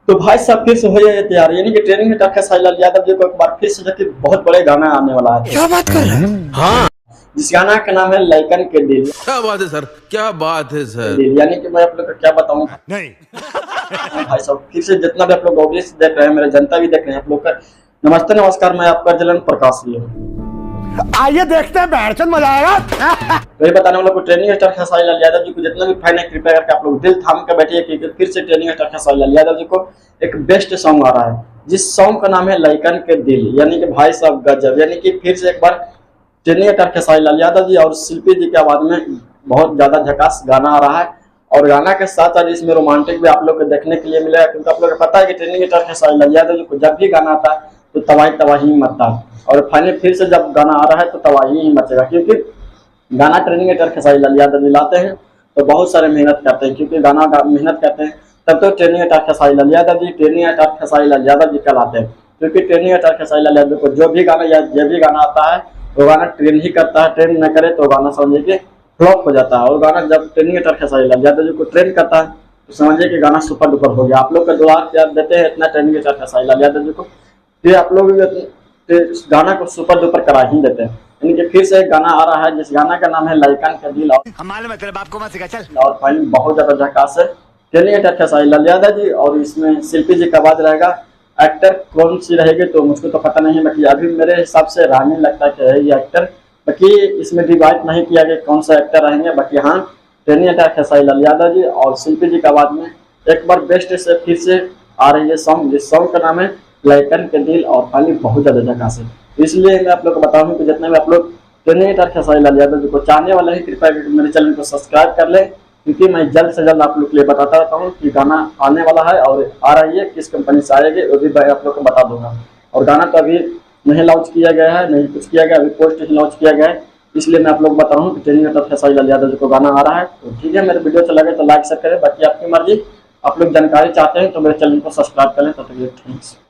तो भाई साहब फिर से हो जाए तैयार, यानी कि ट्रेनिंग में डॉक्टर साहिल यादव जी को एक बार फिर से देखिए बहुत बड़े गाना आने वाला है। क्या बात कर रहे हैं? हाँ, जिस गाना का नाम है लइकन के दिल। क्या बात है सर, क्या बात है सर। दिल यानी कि मैं आप लोग को क्या बताऊं नहीं भाई साहब, फिर से जितना भी आप लोग ऑडियंस देख रहे हैं, मेरे जनता भी देख रहे हैं, आप लोग का नमस्ते नमस्कार। मैं आपका जलन प्रकाश जी हूँ। आइए देखते हैं, बैठचंद मजा आएगा। तो ये बताने वालों को ट्रेनिंग स्टार खेसारी लाल यादव जी को जितना भी फैन है, कृपया करके आप लोग दिल थाम के बैठिए क्योंकि फिर से ट्रेनिंग स्टार खेसारी लाल यादव जी को एक बेस्ट सॉन्ग आ रहा है, जिस सॉन्ग का नाम है लइकन के दिल। यानी कि भाई साहब गजब, यानी कि फिर से एक बार ट्रेनिंग स्टार खेसारी लाल यादव जी और शिल्पी जी की आवाज में बहुत ज्यादा झकास गाना आ रहा है। और गाना के साथ साथ इसमें रोमांटिक भी आप लोग को देखने के लिए मिलेगा, क्योंकि आप लोग को पता है कि ट्रेनिंग स्टार खेसारी लाल यादव जी को जब भी गाना आता है तो तबाही मचता है, और फाइनली फिर से जब गाना आ रहा है तो तबाही ही मचेगा, क्योंकि गाना ट्रेनिंग स्टार खेसारी लाल यादव जी लाते हैं तो बहुत सारे मेहनत करते हैं, क्योंकि गाना मेहनत करते हैं तब तो training star Khesari Lal Yadav ji training star Khesari Lal Yadav ji कहलाते हैं। क्योंकि ट्रेनिंग स्टार खेसारी लाल यादव को जो भी गाना या जब भी गाना आता है वो गाना ट्रेन ही करता है, ट्रेन न करे तो गाना समझिए कि फ्लॉप हो जाता है। और गाना जब ट्रेनिंग स्टार खेसारी लाल यादव जी को ट्रेन करता है तो समझिए कि गाना सुपर डुपर हो गया। आप लोग का दुआ प्यार देते हैं इतना ट्रेनिंग स्टार खेसारी लाल यादव जी को, फिर आप लोग इस गाना को सुपर डुपर करा ही देते हैं। यानी कि फिर से एक गाना आ रहा है जिस गाना का नाम है लइकन के दिल, और फाइनली बहुत ज्यादा झकास है। ट्रेनिंग स्टार खेसारी लाल यादव जी और इसमें शिल्पी जी का आवाज रहेगा। एक्टर कौन सी रहेगी तो मुझको तो पता नहीं, बाकी अभी मेरे हिसाब से रानी लगता है ये एक्टर, बाकी इसमें डिवाइड नहीं किया गया कौन सा एक्टर रहेंगे। बाकी हाँ, ट्रेनिंग स्टार खेसारी लाल यादव जी और शिल्पी जी की आवाज में एक बार बेस्ट से फिर से आ रही है सॉन्ग, जिस सॉन्ग का नाम है लइकन के दिल, और फाइनली बहुत ज्यादा झकास है। इसलिए मैं आप लोग को बताऊं कि जितने भी आप लोग ट्रेनिंग स्टार खेसारी लाल यादव जी को चाहने वाले हैं, कृपया मेरे चैनल को सब्सक्राइब कर लें, क्योंकि मैं जल्द से जल्द आप लोग के लिए बताता रहता हूँ कि गाना आने वाला है और आ रही है, किस कंपनी से आएगी वो भी मैं आप लोग को बता दूंगा। और गाना तो अभी नहीं लॉन्च किया गया है, नहीं कुछ किया गया, अभी पोस्ट ही लॉन्च किया गया है, इसलिए मैं आप लोग बता रहा हूँ कि ट्रेनिंग स्टार खेसारी लाल यादव जी को गाना आ रहा है। तो ठीक है, मेरे वीडियो अच्छा लगे तो लाइक शेयर करें, बाकी आपकी मर्जी। आप लोग जानकारी चाहते हैं तो मेरे चैनल को सब्सक्राइब करें। तो थैंक्स।